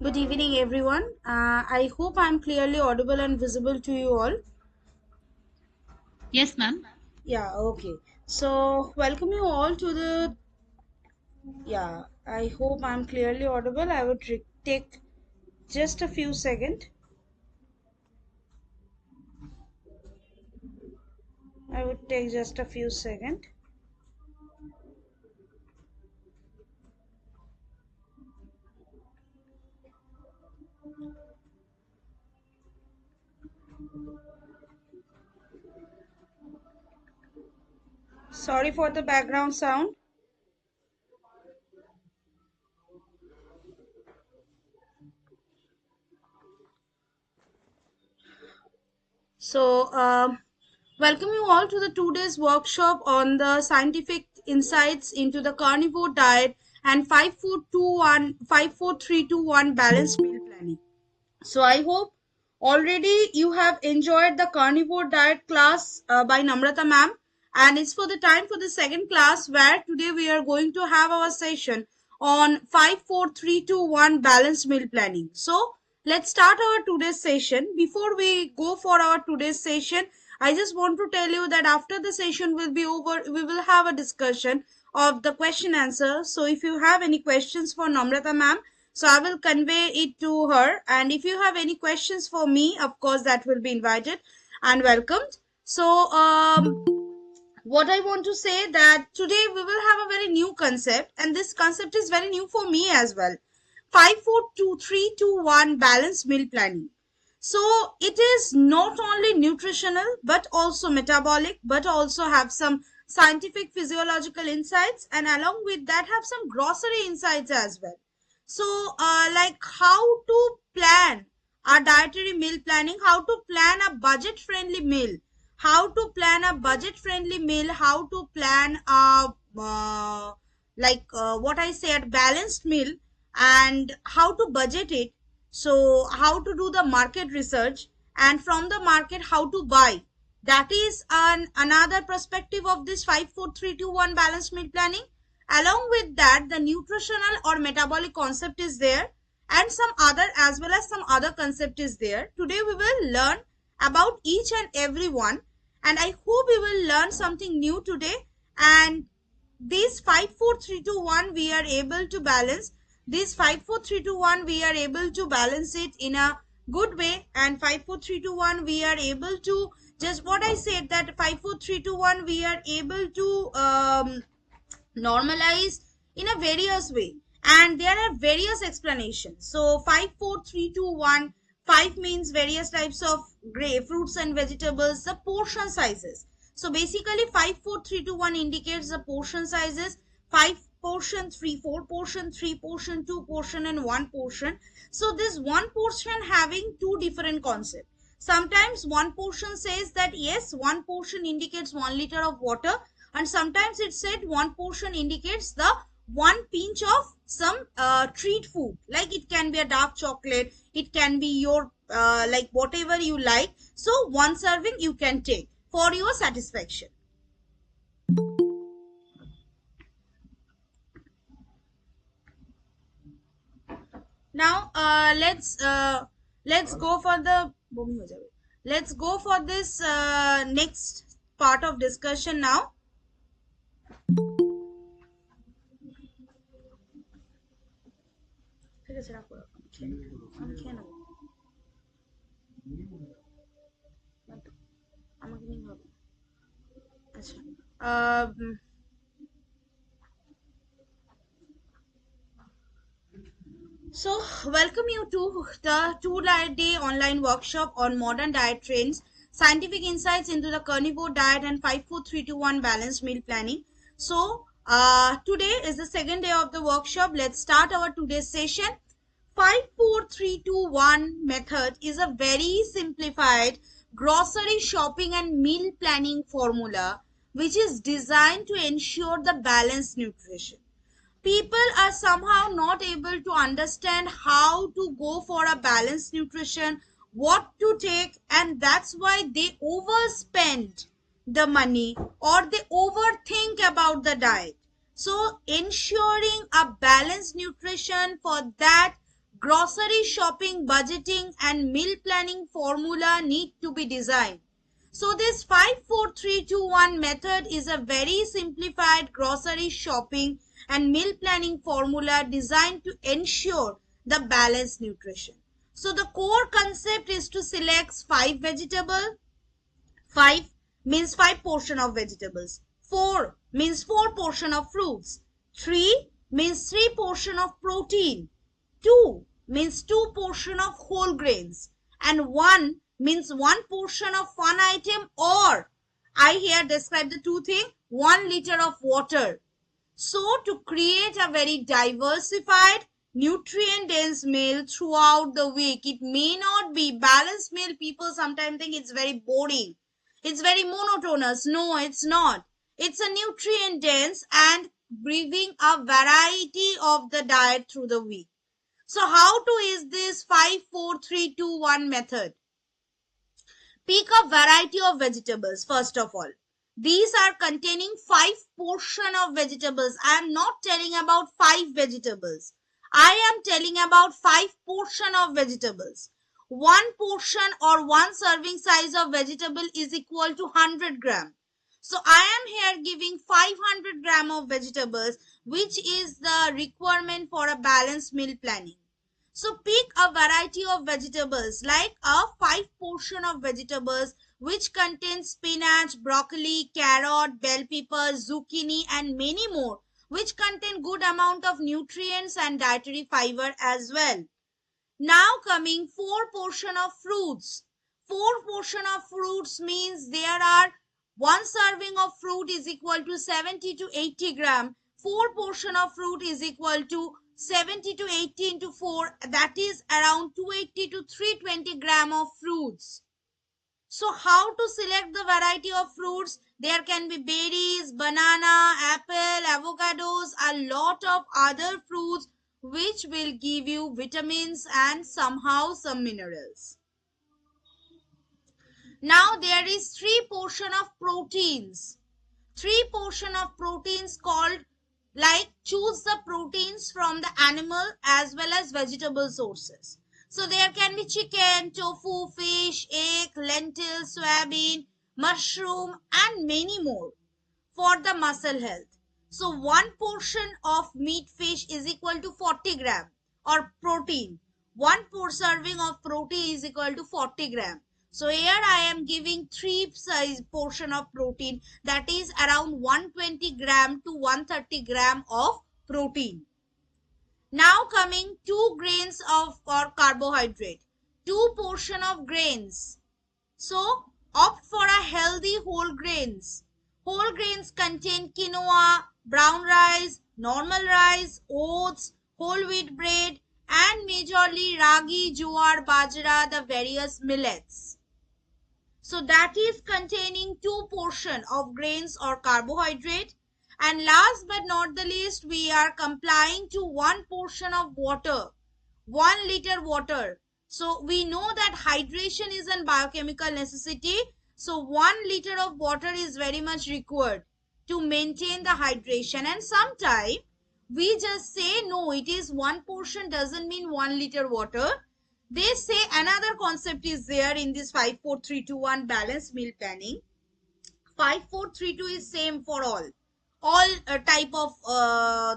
Good evening, everyone. I hope I'm clearly audible and visible to you all. Yes, ma'am. Yeah, okay. So, welcome you all to the. Yeah, I hope I'm clearly audible. I would take just a few seconds. I would take just a few seconds. Sorry for the background sound. So, welcome you all to the 2 days workshop on the scientific insights into the carnivore diet and 54321 balanced meal planning. So I hope already you have enjoyed the carnivore diet class by Namrata ma'am, and it's for the time for the second class where today we are going to have our session on 54321 balanced meal planning. So let's start our today's session. Before we go for our today's session, I just want to tell you that after the session will be over, we will have a discussion of the question answer. So if you have any questions for Namrata ma'am, so I will convey it to her. And if you have any questions for me, of course, that will be invited and welcomed. So, what I want to say that today we will have a very new concept, and this concept is very new for me as well. 54321 balanced meal planning. So it is not only nutritional but also metabolic, but also have some scientific physiological insights, and along with that have some grocery insights as well. So, like how to plan a dietary meal planning, how to plan a budget friendly meal, how to plan a budget friendly meal, how to plan a what I said, balanced meal, and how to budget it. So, how to do the market research, and from the market, how to buy. That is another perspective of this 54321 balanced meal planning. Along with that, the nutritional or metabolic concept is there, and some other as well as some other concept is there. Today we will learn about each and every one, and I hope we will learn something new today. And these 54321 we are able to balance. This 54321 we are able to balance it in a good way, and 54321 we are able to, just what I said, that 54321 we are able to normalized in a various way, and there are various explanations. So 54321, 5 means various types of gray fruits and vegetables, the portion sizes. So basically 54321 indicates the portion sizes: 5 portion, 3 4 portion, 3 portion, 2 portion, and 1 portion. So this one portion having two different concepts. Sometimes one portion says that yes, one portion indicates 1 liter of water, and sometimes it said one portion indicates the one pinch of some treat food, like it can be a dark chocolate, it can be your like whatever you like. So one serving you can take for your satisfaction. Now let's go for the let's go for this next part of discussion now. um, So, welcome you to the 2-day online workshop on modern diet trends, scientific insights into the carnivore diet, and 54321 balanced meal planning. So, today is the second day of the workshop. Let's start our today's session. 54321 method is a very simplified grocery shopping and meal planning formula which is designed to ensure the balanced nutrition. People are somehow not able to understand how to go for a balanced nutrition, what to take, and that's why they overspend the money or they overthink about the diet. So ensuring a balanced nutrition, for that grocery shopping, budgeting and meal planning formula need to be designed. So this 5-4-3-2-1 method is a very simplified grocery shopping and meal planning formula designed to ensure the balanced nutrition. So the core concept is to select 5 vegetables. 5 means 5 portion of vegetables. 4 means 4 portion of fruits. 3 means 3 portion of protein. 2 means 2 portion of whole grains. And 1 means 1 portion of fun item, or I here describe the two things, 1 liter of water. So to create a very diversified, nutrient-dense meal throughout the week, it may not be balanced meal. People sometimes think it's very boring. It's very monotonous. No, it's not. It's a nutrient-dense and bringing a variety of the diet through the week. So how to is this 5-4-3-2-1 method? Pick a variety of vegetables first of all. These are containing 5 portion of vegetables. I am not telling about 5 vegetables. I am telling about 5 portion of vegetables. 1 portion or 1 serving size of vegetable is equal to 100 gram. So I am here giving 500 gram of vegetables, which is the requirement for a balanced meal planning. So pick a variety of vegetables, like a 5 portion of vegetables which contains spinach, broccoli, carrot, bell pepper, zucchini and many more, which contain good amount of nutrients and dietary fiber as well. Now coming 4 portion of fruits. 4 portion of fruits means there are 1 serving of fruit is equal to 70 to 80 gram. 4 portion of fruit is equal to 70 to 80 into 4, that is around 280 to 320 gram of fruits. So how to select the variety of fruits? There can be berries, banana, apple, avocados, a lot of other fruits which will give you vitamins and somehow some minerals. Now there is 3 portion of proteins. 3 portion of proteins called, like, choose the proteins from the animal as well as vegetable sources. So there can be chicken, tofu, fish, egg, lentil, soybean, mushroom and many more for the muscle health. So 1 portion of meat fish is equal to 40 gram or protein. 1 serving of protein is equal to 40 gram. So here I am giving 3 size portion of protein, that is around 120 gram to 130 gram of protein. Now coming 2 grains of or carbohydrate, 2 portion of grains. So opt for a healthy whole grains. Whole grains contain quinoa, brown rice, normal rice, oats, whole wheat bread and majorly ragi, jowar, bajra, the various millets. So that is containing 2 portion of grains or carbohydrate. And last but not the least, we are complying to 1 portion of water, 1 liter water. So we know that hydration is a biochemical necessity. So 1 liter of water is very much required to maintain the hydration. And sometimes we just say no, it is 1 portion doesn't mean 1 liter water. They say another concept is there in this 5-4-3-2-1 balanced meal planning. 5-4-3-2 is same for all type of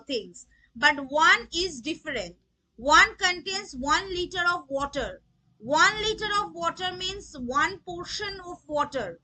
things, but one is different. One contains 1 liter of water. 1 liter of water means 1 portion of water.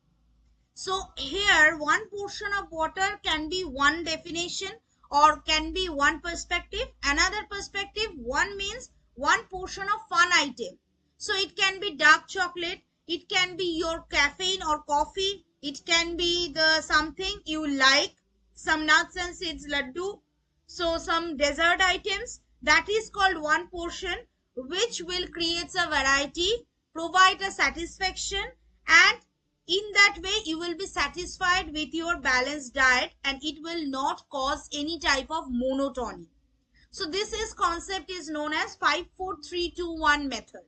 So here 1 portion of water can be one definition or can be one perspective. Another perspective, 1 means 1 portion of fun item. So it can be dark chocolate, it can be your caffeine or coffee, it can be the something you like, some nuts and seeds laddu. So some dessert items, that is called 1 portion, which will create a variety, provide a satisfaction, and in that way you will be satisfied with your balanced diet and it will not cause any type of monotony. So this is concept is known as 5-4-3-2-1 method.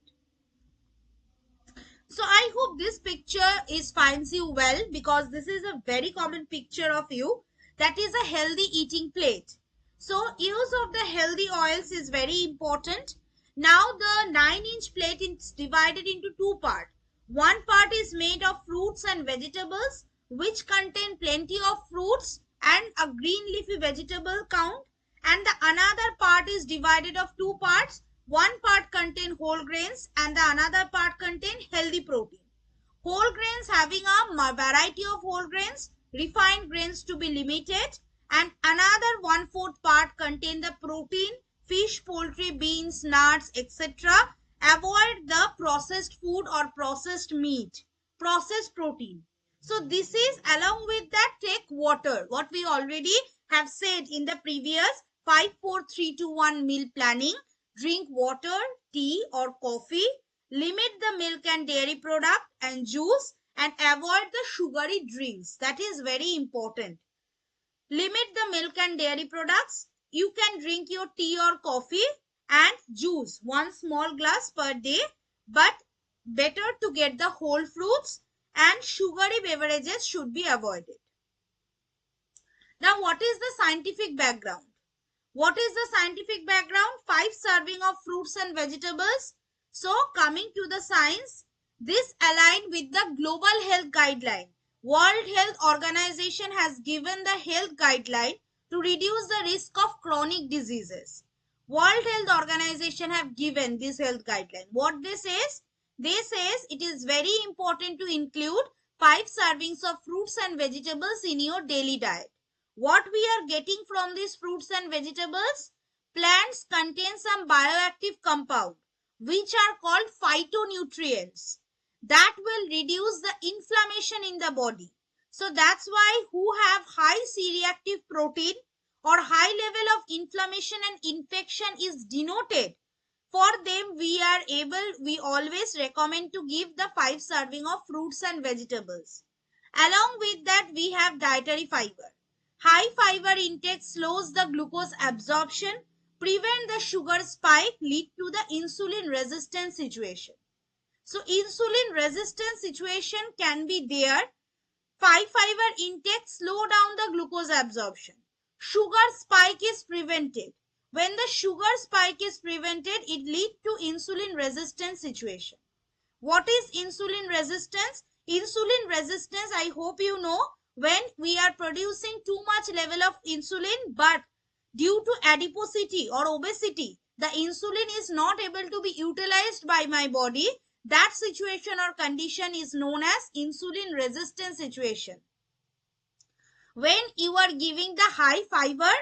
So I hope this picture is finds you well, because this is a very common picture of you, that is a healthy eating plate. So use of the healthy oils is very important. Now the 9-inch plate is divided into two parts. One part is made of fruits and vegetables which contain plenty of fruits and a green leafy vegetable count, and the another part is divided of two parts. One part contain whole grains and the another part contain healthy protein. Whole grains having a variety of whole grains, refined grains to be limited, and another 1/4 part contain the protein, fish, poultry, beans, nuts, etc. Avoid the processed food or processed meat, processed protein. So this is, along with that, take water, what we already have said in the previous 5-4-3-2-1 meal planning. Drink water, tea or coffee. Limit the milk and dairy product and juice, and avoid the sugary drinks. That is very important. Limit the milk and dairy products. You can drink your tea or coffee and juice, one small glass per day, but better to get the whole fruits, and sugary beverages should be avoided. Now, what is the scientific background? What is the scientific background? 5 serving of fruits and vegetables. So coming to the science, this aligned with the global health guideline. World Health Organization has given the health guideline to reduce the risk of chronic diseases. World Health Organization have given this health guideline. What they says? They says it is very important to include 5 servings of fruits and vegetables in your daily diet. What we are getting from these fruits and vegetables? Plants contain some bioactive compound which are called phytonutrients that will reduce the inflammation in the body. So that's why who have high C-reactive protein or high level of inflammation and infection is denoted. For them we always recommend to give the 5 serving of fruits and vegetables. Along with that, we have dietary fiber. High fiber intake slows the glucose absorption, prevent the sugar spike, lead to the insulin resistance situation. So insulin resistance situation can be there. High fiber intake slow down the glucose absorption. Sugar spike is prevented. When the sugar spike is prevented, it leads to insulin resistance situation. What is insulin resistance? Insulin resistance, I hope you know, when we are producing too much level of insulin, but due to adiposity or obesity, the insulin is not able to be utilized by my body. That situation or condition is known as insulin resistance situation. When you are giving the high fiber,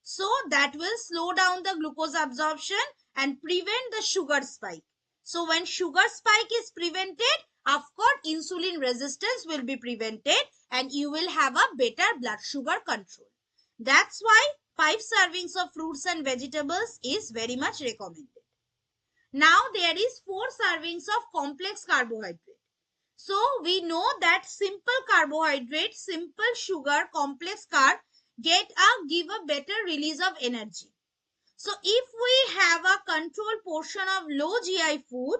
so that will slow down the glucose absorption and prevent the sugar spike. So when sugar spike is prevented, of course insulin resistance will be prevented and you will have a better blood sugar control. That's why 5 servings of fruits and vegetables is very much recommended. Now there is 4 servings of complex carbohydrate. So we know that simple carbohydrate, simple sugar, complex carb give a better release of energy. So if we have a control portion of low GI food,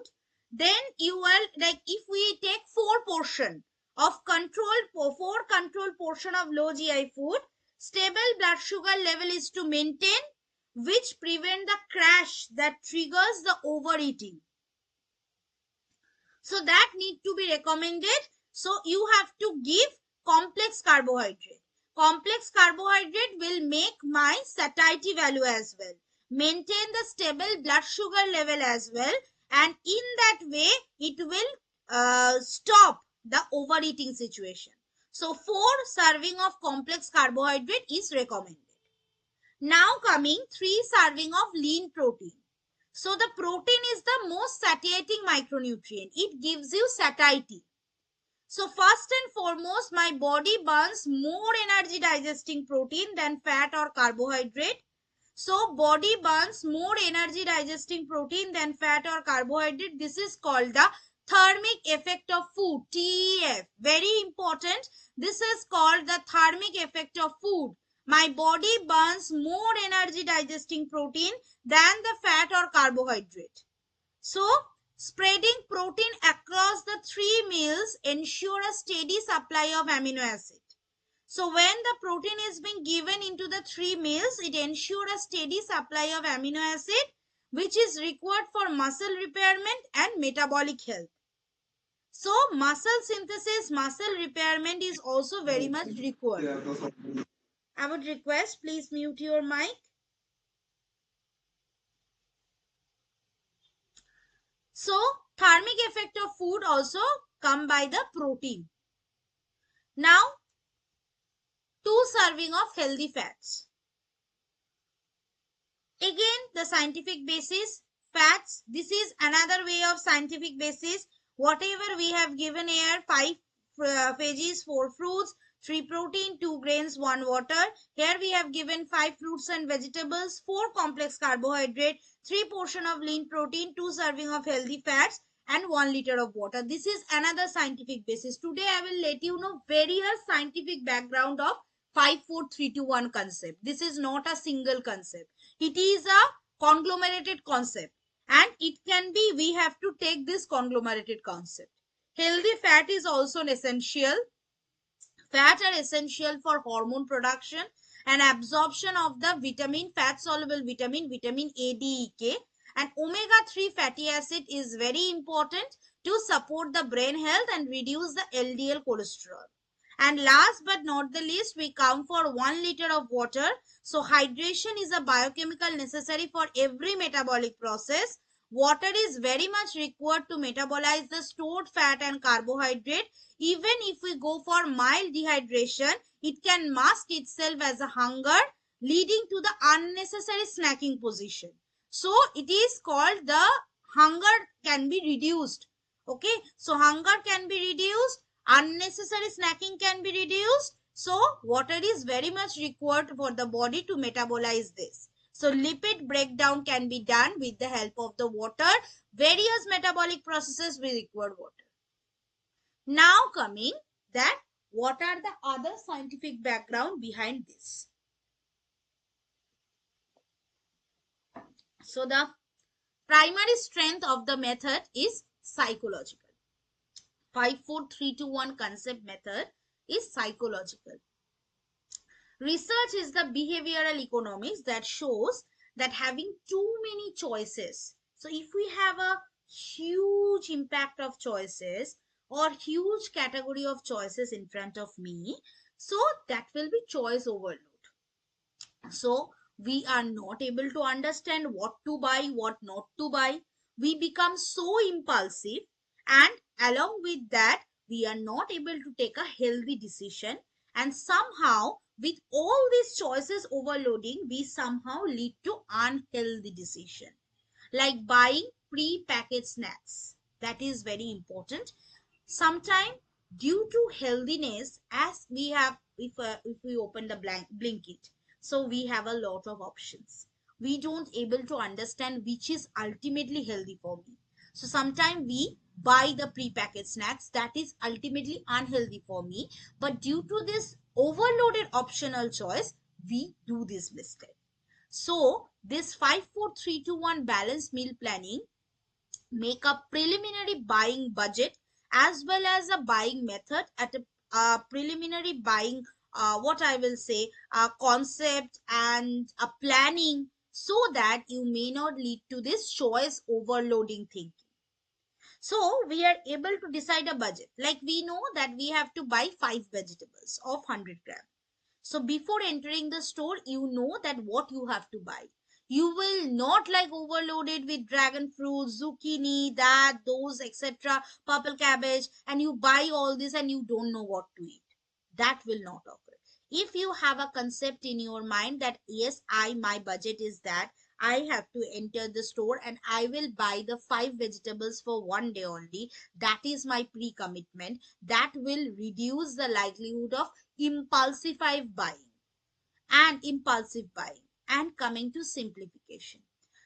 then you will, like if we take 4 portion of four control portion of low GI food, stable blood sugar level is to maintain, which prevent the crash that triggers the overeating. So that need to be recommended. So you have to give complex carbohydrate. Complex carbohydrate will make my satiety value as well, maintain the stable blood sugar level as well, and in that way it will stop the overeating situation. So 4 serving of complex carbohydrate is recommended. Now coming 3 serving of lean protein. So the protein is the most satiating micronutrient. It gives you satiety. So first and foremost, my body burns more energy digesting protein than fat or carbohydrate. So body burns more energy digesting protein than fat or carbohydrate. This is called the thermic effect of food, TEF. Very important. This is called the thermic effect of food. My body burns more energy digesting protein than the fat or carbohydrate. So spreading protein across the 3 meals ensure a steady supply of amino acid. So when the protein is being given into the 3 meals, it ensures a steady supply of amino acid. which is required for muscle repairment and metabolic health. So muscle synthesis, muscle repairment is also very much required. I would request, please mute your mic. So thermic effect of food also come by the protein. Now 2 serving of healthy fats. Again, the scientific basis, fats, this is another way of scientific basis. Whatever we have given here, 5 veggies, 4 fruits, 3 protein, 2 grains, 1 water. Here we have given 5 fruits and vegetables, 4 complex carbohydrate, 3 portion of lean protein, 2 serving of healthy fats, and 1 liter of water. This is another scientific basis. Today I will let you know various scientific background of 5, 4, 3, 2, 1 concept. This is not a single concept. It is a conglomerated concept, and it can be, we have to take this conglomerated concept. Healthy fat is also an essential. Fat are essential for hormone production and absorption of the vitamin, fat soluble vitamin, vitamin A, D, E, K, and omega-3 fatty acid is very important to support the brain health and reduce the LDL cholesterol. And last but not the least, we count for 1 liter of water. So hydration is a biochemical necessary for every metabolic process. Water is very much required to metabolize the stored fat and carbohydrate. Even if we go for mild dehydration, it can mask itself as a hunger, leading to the unnecessary snacking position. So it is called the hunger can be reduced. Okay, so hunger can be reduced, unnecessary snacking can be reduced. So water is very much required for the body to metabolize this. So lipid breakdown can be done with the help of the water. Various metabolic processes will require water. Now coming that what are the other scientific background behind this. So the primary strength of the method is psychological. 5, 4, 3, 2, 1 concept method is psychological. Research is the behavioral economics that shows that having too many choices. So if we have a huge impact of choices or huge category of choices in front of me, so that will be choice overload. So we are not able to understand what to buy, what not to buy. We become so impulsive, and along with that, we are not able to take a healthy decision. And somehow, with all these choices overloading, we somehow lead to unhealthy decision. Like buying pre-packaged snacks. That is very important. Sometimes due to healthiness, as we have, if we open the Blinkit, so we have a lot of options. We don't able to understand which is ultimately healthy for me. So sometimes we buy the pre-packaged snacks that is ultimately unhealthy for me, but due to this overloaded optional choice, we do this mistake. So this 5, 4, 3, 2, 1 balanced meal planning make a preliminary buying budget as well as a buying method at a preliminary buying, what I will say, a concept and a planning, so that you may not lead to this choice overloading thinking. So we are able to decide a budget. Like we know that we have to buy 5 vegetables of 100 grams. So before entering the store, you know that what you have to buy. You will not like overloaded with dragon fruit, zucchini, that, those, etc., purple cabbage, and you buy all this and you don't know what to eat. That will not occur. If you have a concept in your mind that yes, my budget is that, I have to enter the store and I will buy the 5 vegetables for one day only. That is my pre-commitment. That will reduce the likelihood of impulsive buying and impulsive buying. And coming to simplification,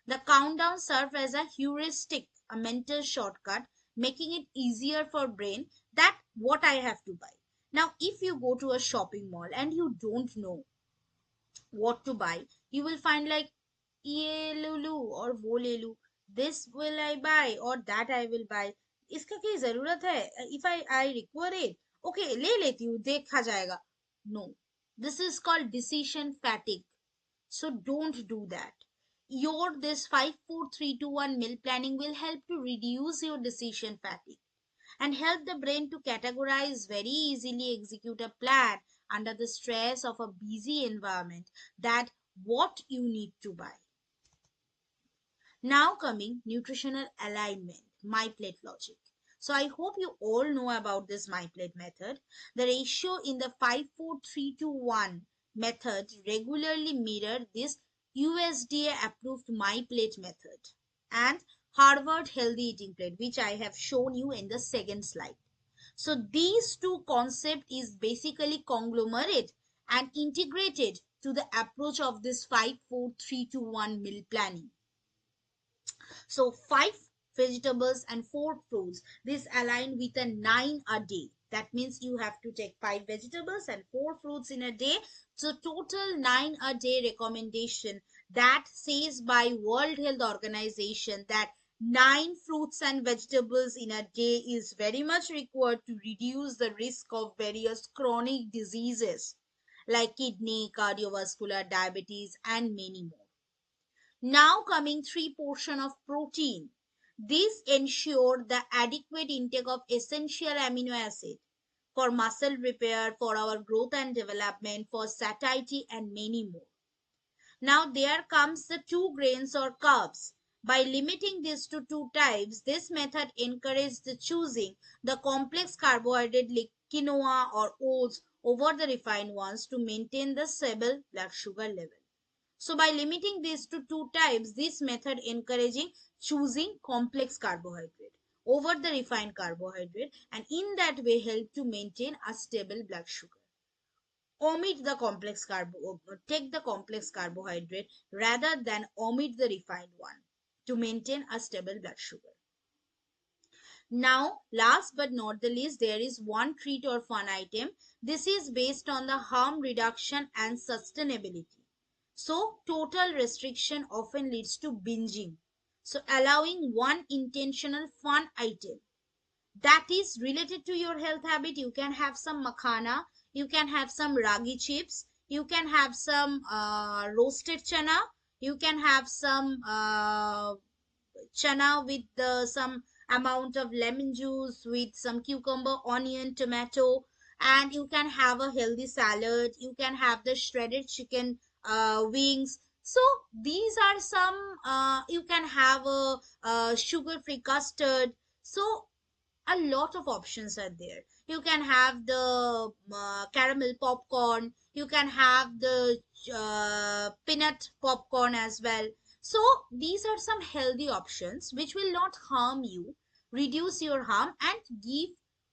the countdown serves as a heuristic, a mental shortcut, making it easier for brain that what I have to buy. Now if you go to a shopping mall and you don't know what to buy, you will find like ये लूलू और वो ले लूं, this will I buy or that I will buy, इसका क्या जरूरत है, if I require it, okay ले लेती हूँ देखा जाएगा. No, this is called decision fatigue. So don't do that. Your this 5 4 3 2 1 meal planning will help to reduce your decision fatigue and help the brain to categorize very easily, execute a plan under the stress of a busy environment, that what you need to buy. Now coming nutritional alignment, my plate logic. So I hope you all know about this my plate method. The ratio in the 5 4 3 2 1 method regularly mirror this USDA approved my plate method and Harvard healthy eating plate, which I have shown you in the second slide. So these two concept is basically conglomerate and integrated to the approach of this 5 4 3 2 1 meal planning. So 5 vegetables and 4 fruits. This align with a 9 a day. That means you have to take 5 vegetables and 4 fruits in a day. So total 9 a day recommendation that says by World Health Organization that 9 fruits and vegetables in a day is very much required to reduce the risk of various chronic diseases like kidney, cardiovascular, diabetes, and many more. Now coming 3 portion of protein. This ensure the adequate intake of essential amino acid for muscle repair, for our growth and development, for satiety and many more. Now there comes the 2 grains or carbs. By limiting this to 2 types, this method encourages the choosing the complex carbohydrate like quinoa or oats over the refined ones to maintain the stable blood sugar level. So by limiting these to 2 types, this method encouraging choosing complex carbohydrate over the refined carbohydrate, and in that way help to maintain a stable blood sugar. Omit the complex carbo, take the complex carbohydrate rather than omit the refined one to maintain a stable blood sugar. Now, last but not the least, there is one treat or fun item. This is based on the harm reduction and sustainability. So, total restriction often leads to binging. So, allowing one intentional fun item that is related to your health habit. You can have some makhana, you can have some ragi chips, you can have some roasted chana, you can have some chana with some amount of lemon juice with some cucumber, onion, tomato, and you can have a healthy salad. You can have the shredded chicken wings. So these are some, you can have a sugar free custard. So a lot of options are there. You can have the caramel popcorn, you can have the peanut popcorn as well. So these are some healthy options which will not harm you, reduce your harm, and give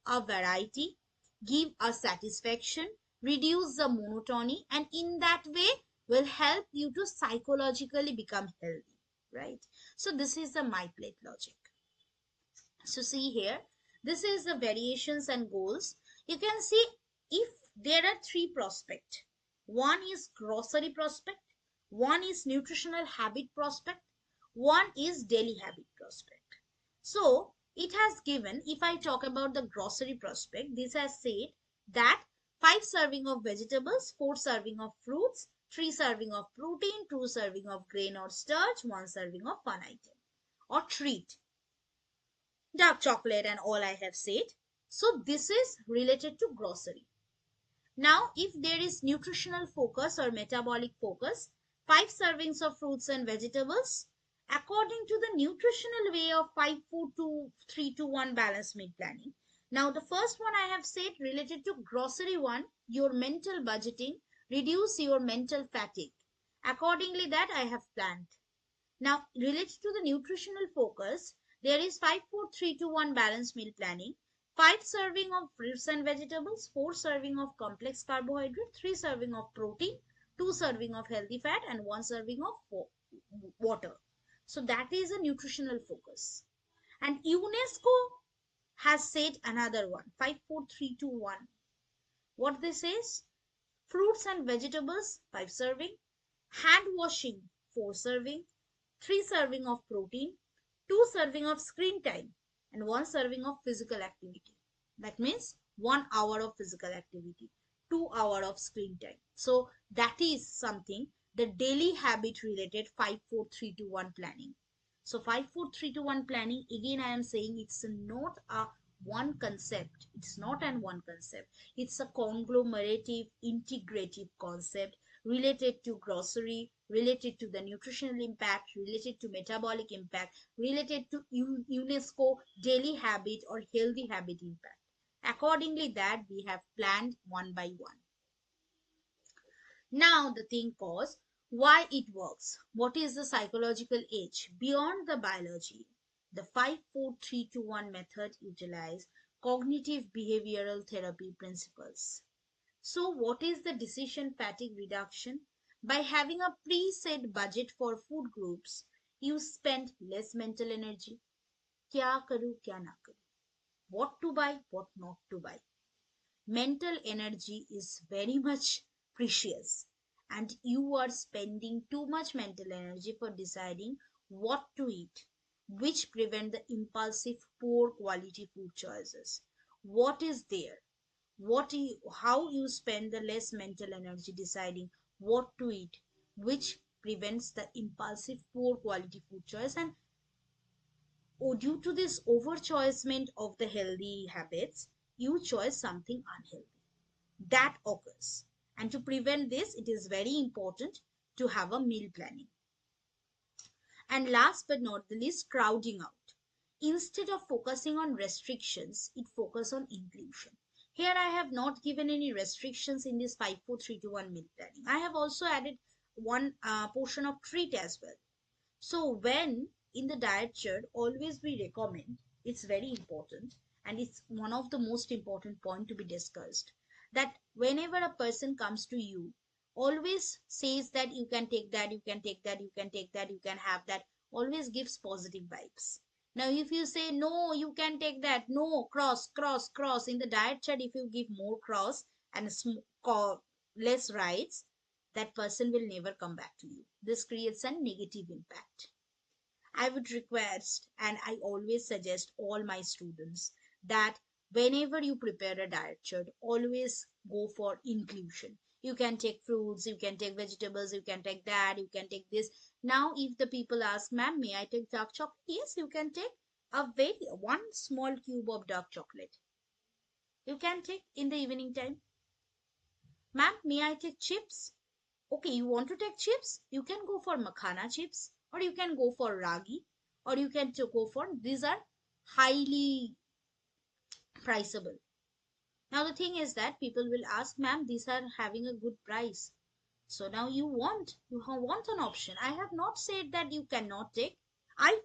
a variety, give a satisfaction, reduce the monotony, and in that way will help you to psychologically become healthy, right? So this is the my plate logic. So see here, this is the variations and goals. You can see if there are 3 prospect. One is grocery prospect, one is nutritional habit prospect, one is daily habit prospect. So it has given, if I talk about the grocery prospect, this has said that 5 serving of vegetables, 4 serving of fruits, 3 serving of protein, 2 serving of grain or starch, 1 serving of fun item or treat, dark chocolate and all I have said. So this is related to grocery. Now if there is nutritional focus or metabolic focus, 5 servings of fruits and vegetables according to the nutritional way of 5 4 2 3 2 1 balanced meal planning. Now the first one I have said related to grocery one, your mental budgeting, reduce your mental fatigue. Accordingly that I have planned. Now, related to the nutritional focus, there is 5 4 3 2 1 balanced meal planning. 5 serving of fruits and vegetables, 4 serving of complex carbohydrate, 3 serving of protein, 2 serving of healthy fat, and 1 serving of water. So that is a nutritional focus. And UNESCO has said another one, 5 4 3 2 1. What this is? Fruits and vegetables, 5 serving, hand washing, 4 serving, 3 serving of protein, 2 serving of screen time, and 1 serving of physical activity. That means 1 hour of physical activity, 2 hour of screen time. So that is something the daily habit related 5 4 3 2 1 planning. So 5 4 3 2 1 planning, again I am saying, it's not a one concept, it's not an one concept, it's a conglomerative integrative concept related to grocery, related to the nutritional impact, related to metabolic impact, related to UNESCO daily habit or healthy habit impact. Accordingly, that we have planned one by one. Now the thing was why it works. What is the psychological age? Beyond the biology, the 5 4 3 2 1 method utilize cognitive behavioral therapy principles. So what is the decision fatigue reduction? By having a preset budget for food groups, you spend less mental energy. क्या करूं क्या ना करूं, what to buy, what not to buy. Mental energy is very much precious, and you are spending too much mental energy for deciding what to eat, which prevent the impulsive poor quality food choices. What is there, how you spend the less mental energy deciding what to eat, which prevents the impulsive poor quality food choice. And due to this overchoicement of the healthy habits, you choose something unhealthy. That occurs. And to prevent this, it is very important to have a meal planning. And last but not the least, crowding out. Instead of focusing on restrictions, it focuses on inclusion. Here I have not given any restrictions in this 5 4 3 2 1 meal planning. I have also added one portion of treat as well. So when in the diet chart, always we recommend, it's very important, and it's one of the most important point to be discussed, that whenever a person comes to you, always says that you can take that, you can take that, you can take that, you can have that, always gives positive vibes. Now if you say no, you can take that, no, cross cross cross, in the diet chart if you give more cross and less rights, that person will never come back to you. This creates a negative impact. I would request, and I always suggest all my students, that whenever you prepare a diet chart, always go for inclusion. You can take fruits, you can take vegetables, you can take that, you can take this. Now, if the people ask, ma'am, may I take dark chocolate? Yes, you can take one small cube of dark chocolate. You can take in the evening time. Ma'am, may I take chips? Okay, you want to take chips? You can go for makhana chips, or you can go for ragi, or you can go for, these are highly priceable. Now the thing is that people will ask, ma'am, these are having a good price. So now you want an option. I have not said that you cannot take. I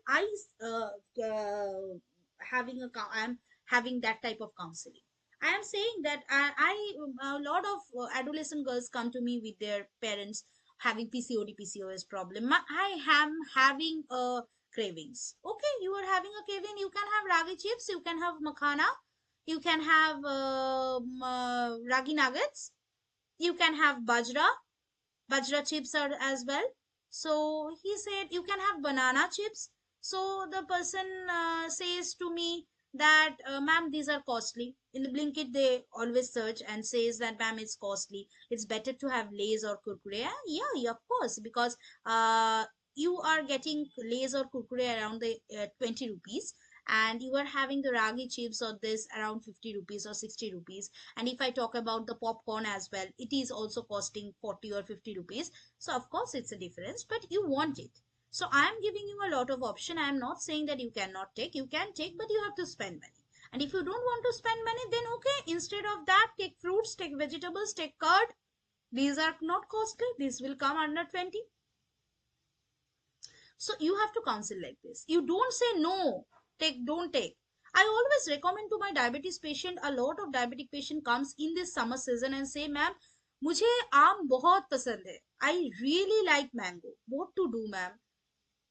having I am having that type of counseling. I am saying that a lot of adolescent girls come to me with their parents having PCOD PCOS problem. I am having cravings. Okay, you are having a craving. You can have ragi chips. You can have makhana. You can have ragi nuggets. You can have bajra chips are as well. So he said you can have banana chips. So the person says to me that ma'am, these are costly. In the Blinkit they always search and says that ma'am, it's costly, it's better to have Lays or Kurkure. Yeah, of course, because you are getting Lays or Kurkure around the 20 rupees, and you are having the ragi chips or this around 50 rupees or 60 rupees. And if I talk about the popcorn as well, it is also costing 40 or 50 rupees. So of course it's a difference, but you want it. So I am giving you a lot of option. I am not saying that you cannot take. You can take, but you have to spend money. And if you don't want to spend money, then okay, instead of that, take fruits, take vegetables, take curd. These are not costly. These will come under 20. So you have to counsel like this. You don't say no, don't take. I always recommend to my diabetes patient, a lot of diabetic patient comes in this summer season and say, ma'am, मुझे आम बहुत पसंद है. I really like mango. What to do, ma'am?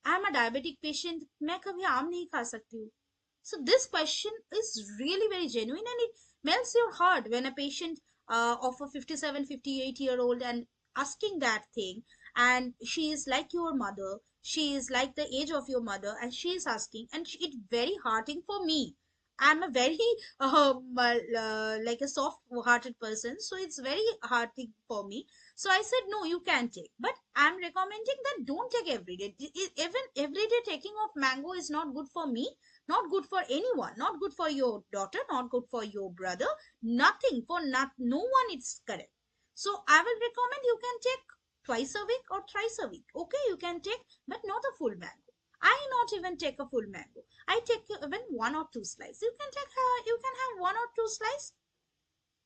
I am a diabetic patient. मैं कभी आम नहीं खा सकती हूँ. So this question is really very genuine, and it melts your heart when a patient of a 57, 58-year-old and asking that thing, and she is like your mother, she is like the age of your mother, and she is asking, and it's very heartening for me. I'm a very like a soft hearted person, so it's very hard thing for me. So I said no, you can take, but I'm recommending that don't take every day. Even everyday taking of mango is not good for me, not good for anyone, not good for your daughter, not good for your brother, nothing for not no one, it's correct. So I will recommend you can take twice a week or thrice a week. Okay, you can take, but not a full mango. I not even take a full mango. I take even one or two slices. You can take you can have one or two slices.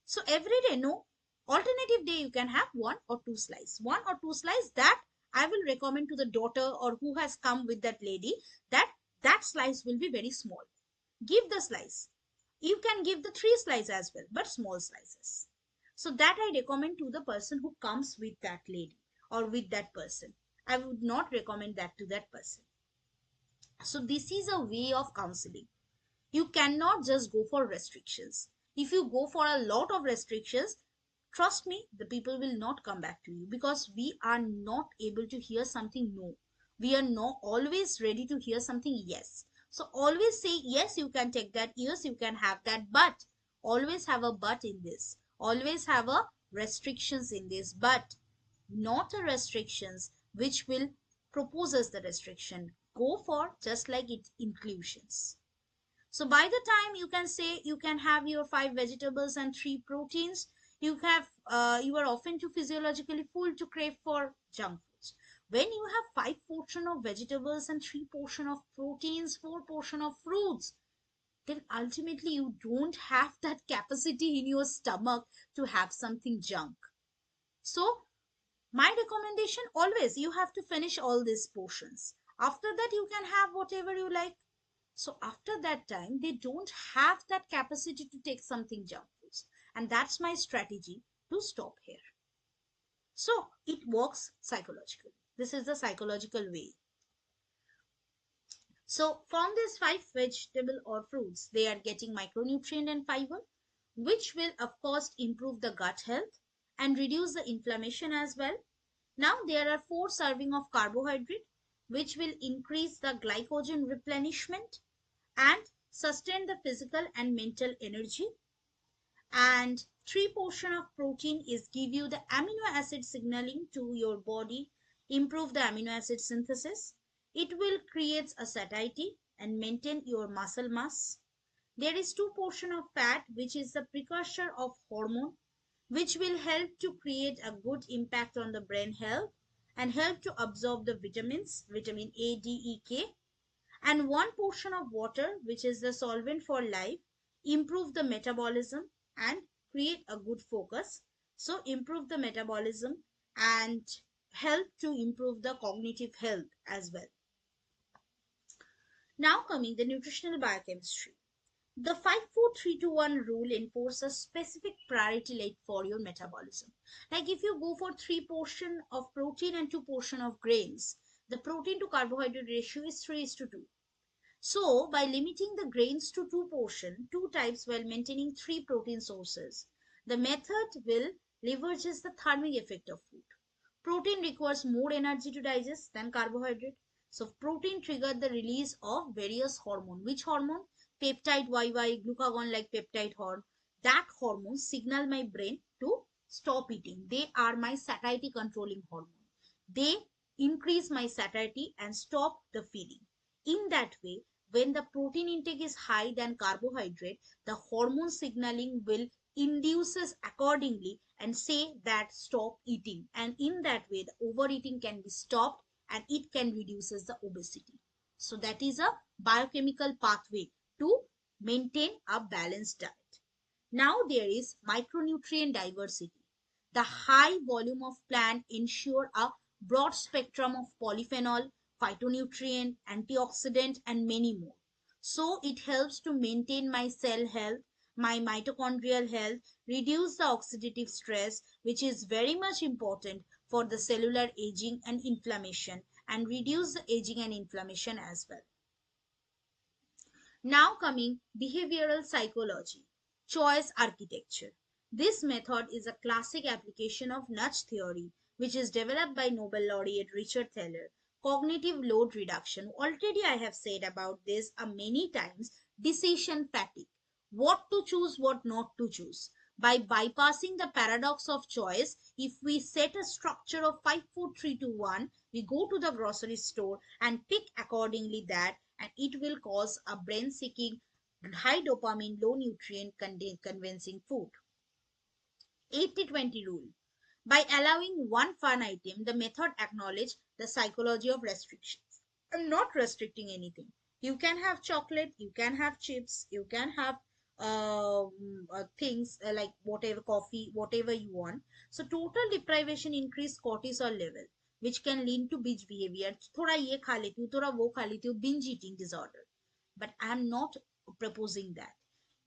So every day, no. Alternative day you can have one or two slices. One or two slices that I will recommend to the daughter or who has come with that lady, that that slice will be very small. Give the slice. You can give the three slices as well, but small slices. So that I recommend to the person who comes with that lady or with that person. I would not recommend that to that person. So this is a way of counseling. You cannot just go for restrictions. If you go for a lot of restrictions, trust me, the people will not come back to you, because we are not able to hear something no. We are not always ready to hear something yes. So always say yes, you can take that, yes, you can have that, but always have a but in this. Always have a restrictions in this, but not a restrictions which will propose us the restriction. Go for just like it inclusions. So by the time you can say you can have your five vegetables and three proteins, you are often too physiologically full to crave for junk foods. When you have five portion of vegetables and three portion of proteins, four portion of fruits, then ultimately you don't have that capacity in your stomach to have something junk. So my recommendation, always you have to finish all these portions. After that you can have whatever you like. So after that time, they don't have that capacity to take something junk foods. And that's my strategy to stop here. So it works psychologically. This is the psychological way. So from these five vegetable or fruits, they are getting micronutrient and fiber, which will of course improve the gut health and reduce the inflammation as well. Now there are 4 serving of carbohydrate, which will increase the glycogen replenishment and sustain the physical and mental energy. And 3 portion of protein is give you the amino acid signaling to your body, improve the amino acid synthesis. It will create a satiety and maintain your muscle mass. There is 2 portion of fat, which is the precursor of hormone, which will help to create a good impact on the brain health and help to absorb the vitamins, vitamin A, D, E, K. And 1 portion of water, which is the solvent for life, improve the metabolism and create a good focus. So improve the metabolism and help to improve the cognitive health as well. Now coming the nutritional biochemistry. The 5-4-3-2-1 rule enforces specific priority like for your metabolism. Like if you go for 3 portion of protein and 2 portion of grains, the protein to carbohydrate ratio is 3:2. So, by limiting the grains to 2 portion, 2 types while maintaining 3 protein sources, the method will leverages the thermic effect of food. Protein requires more energy to digest than carbohydrate. So, protein triggered the release of various hormone. Which hormone? Peptide YY, glucagon like peptide hormone. That hormone signal my brain to stop eating. They are my satiety controlling hormone. They increase my satiety and stop the feeding. In that way, when the protein intake is high than carbohydrate, the hormone signaling will induces accordingly and say that stop eating, and in that way the overeating can be stopped and it can reduces the obesity. So that is a biochemical pathway to maintain a balanced diet. Now there is micronutrient diversity. The high volume of plant ensure a broad spectrum of polyphenol, phytonutrient, antioxidant, and many more. So it helps to maintain my cell health, my mitochondrial health, reduce the oxidative stress, which is very much important for the cellular aging and inflammation, and reduce the aging and inflammation as well. Now coming behavioral psychology, choice architecture. This method is a classic application of nudge theory, which is developed by Nobel laureate Richard Thaler, Cognitive load reduction. Already I have said about this many times. Decision fatigue. What to choose, what not to choose. By bypassing the paradox of choice, if we set a structure of 5, 4, 3, 2, 1, we go to the grocery store and pick accordingly that, and it will cause a brain seeking high dopamine, low nutrient convincing food. 80-20 rule. By allowing one fun item, the method acknowledges the psychology of restrictions. I'm not restricting anything. You can have chocolate, you can have chips, you can have things like whatever, coffee, whatever you want. So total deprivation increase cortisol level, which can lead to binge behavior. थोड़ा ये खा लेती हूँ, थोड़ा वो खा लेती हूँ, binge eating disorder. But I'm not proposing that.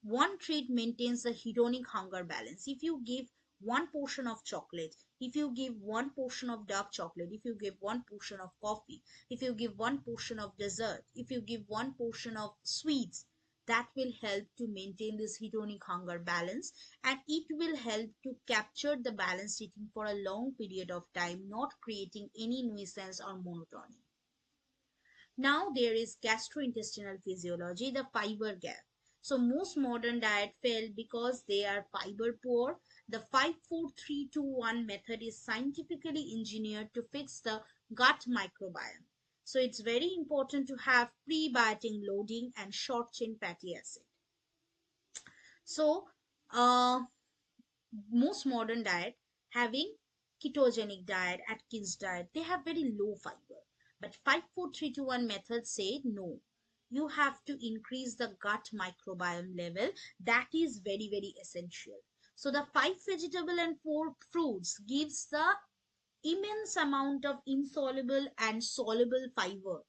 One treat maintains a hedonic hunger balance. If you give one portion of chocolate, if you give one portion of dark chocolate, if you give one portion of coffee, if you give one portion of dessert, if you give one portion of sweets, that will help to maintain this hedonic hunger balance, and it will help to capture the balanced eating for a long period of time, not creating any nuisance or monotony. Now there is gastrointestinal physiology, the fiber gap. So most modern diet fail because they are fiber poor. The 5-4-3-2-1 method is scientifically engineered to fix the gut microbiome. So it's very important to have prebiotic loading and short chain fatty acid. So most modern diet having ketogenic diet, Atkins diet, they have very low fiber. But 5-4-3-2-1 method say no. You have to increase the gut microbiome level. That is very, very essential. So the 5 vegetable and 4 fruits gives the immense amount of insoluble and soluble fiber,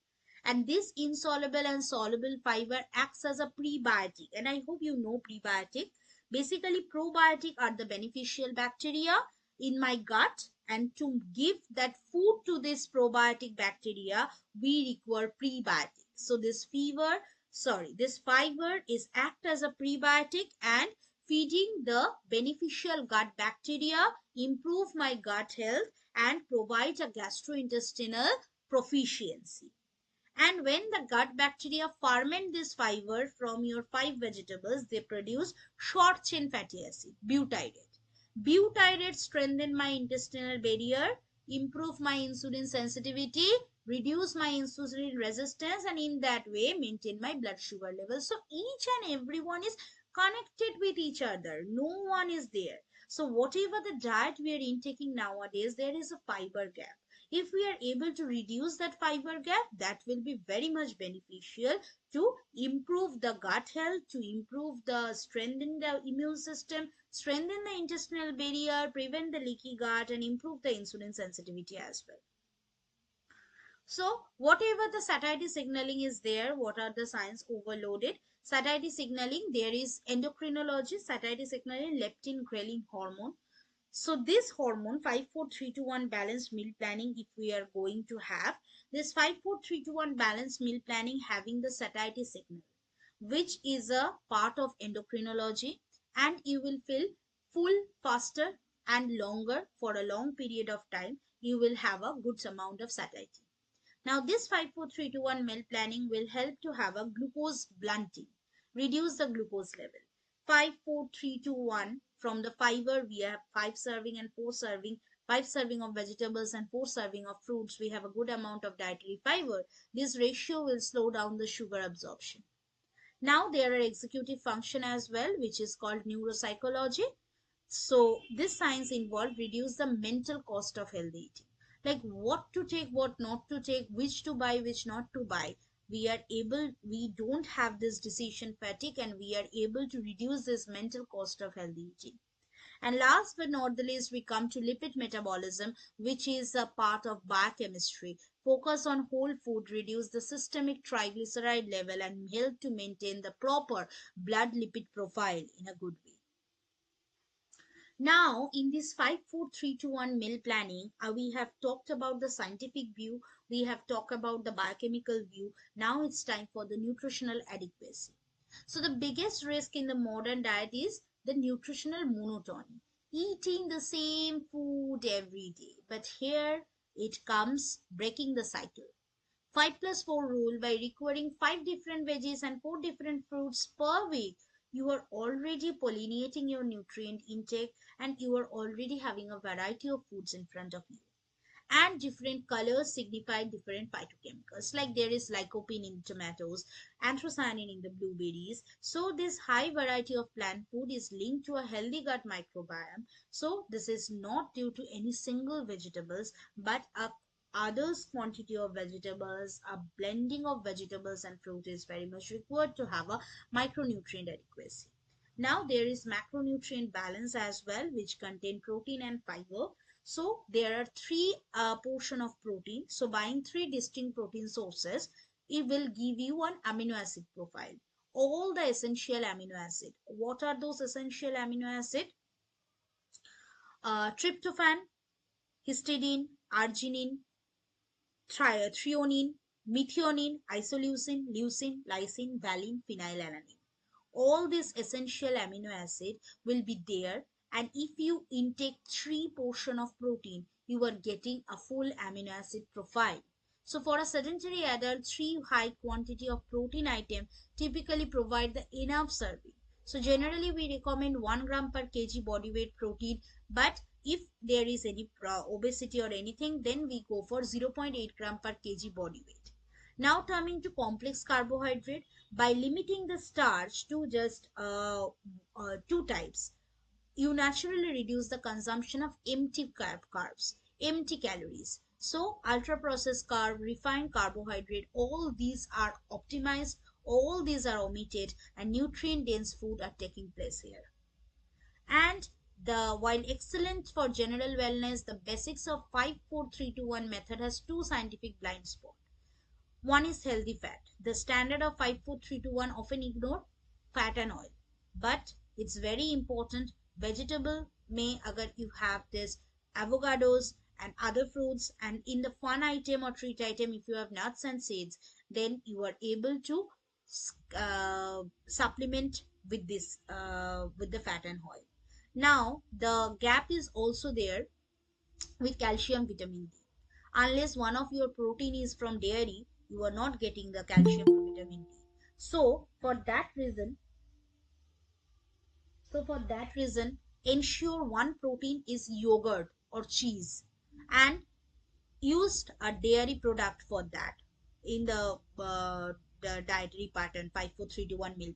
and this insoluble and soluble fiber acts as a prebiotic, and I hope you know prebiotic. Basically probiotic are the beneficial bacteria in my gut, and to give that food to this probiotic bacteria we require prebiotic. So this fiber is act as a prebiotic and feeding the beneficial gut bacteria, improve my gut health, and provide a gastrointestinal proficiency. And when the gut bacteria ferment this fiber from your 5 vegetables, they produce short chain fatty acid, butyrate. Butyrate strengthen my intestinal barrier, improve my insulin sensitivity, reduce my insulin resistance, and in that way maintain my blood sugar level. So each and everyone is connected with each other. No one is there. So whatever the diet we are intaking nowadays, there is a fiber gap. If we are able to reduce that fiber gap, that will be very much beneficial to improve the gut health, to improve the strengthen the immune system, strengthen the intestinal barrier, prevent the leaky gut, and improve the insulin sensitivity as well. So whatever the satiety signaling is there, what are the signs overloaded? Satiety signaling, there is endocrinology, satiety signaling, leptin, ghrelin hormone. So this hormone 5-4-3-2-1 balanced meal planning, if we are going to have this 5-4-3-2-1 balanced meal planning having the satiety signal, which is a part of endocrinology, and you will feel full faster and longer for a long period of time. You will have a good amount of satiety. Now this 5-4-3-2-1 meal planning will help to have a glucose blunting, reduce the glucose level. 5-4-3-2-1, from the fiber we have 5 serving and 4 serving, 5 serving of vegetables and 4 serving of fruits. We have a good amount of dietary fiber. This ratio will slow down the sugar absorption. Now there are executive function as well, which is called neuropsychology. So this science involved reduce the mental cost of healthy eating, like what to take, what not to take, which to buy, which not to buy. We don't have this decision fatigue, and we are able to reduce this mental cost of healthy eating. And last but not the least, we come to lipid metabolism, which is a part of biochemistry. Focus on whole food, reduce the systemic triglyceride level, and help to maintain the proper blood lipid profile in a good way. Now, in this 5-4-3-2-1 meal planning, we have talked about the scientific view, we have talked about the biochemical view. Now it's time for the nutritional adequacy. So the biggest risk in the modern diet is the nutritional monotony, eating the same food every day. But here it comes breaking the cycle. 5+4 rule, by requiring 5 different veggies and 4 different fruits per week, you are already pollinating your nutrient intake and you are already having a variety of foods in front of you. And different colors signify different phytochemicals, like there is lycopene in tomatoes, anthocyanin in the blueberries. So this high variety of plant food is linked to a healthy gut microbiome. So this is not due to any single vegetables, but a others quantity of vegetables, a blending of vegetables and fruit is very much required to have a micronutrient adequacy. Now there is macronutrient balance as well, which contain protein and fiber. So there are three portion of protein. So buying three distinct protein sources, it will give you an amino acid profile. All the essential amino acid. What are those essential amino acid? Tryptophan, histidine, arginine, threonine, methionine, isoleucine, leucine, lysine, valine, phenylalanine. All these essential amino acid will be there, and if you intake 3 portion of protein, you are getting a full amino acid profile. So for a sedentary adult, 3 high quantity of protein item typically provide the enough serving. So generally we recommend 1 gram per kg body weight protein, but if there is any obesity or anything, then we go for 0.8 gram per kg body weight. Now coming to complex carbohydrate, by limiting the starch to just 2 types, you naturally reduce the consumption of empty carbs, empty calories. So ultra processed carb, refined carbohydrate, all these are optimized, all these are omitted, and nutrient dense food are taking place here. And the while excellent for general wellness, the basics of 5-4-3-2-1 method has two scientific blind spots. One is healthy fat. The standard of 5-4-3-2-1 often ignore fat and oil. But it's very important. Vegetable may, agar you have this avocados and other fruits, and in the fun item or treat item, if you have nuts and seeds, then you are able to supplement with this with the fat and oil. Now the gap is also there with calcium vitamin D. Unless one of your protein is from dairy, you are not getting the calcium or vitamin D. So for that reason, ensure one protein is yogurt or cheese, and used a dairy product for that in the dietary pattern 5-4-3-1 meal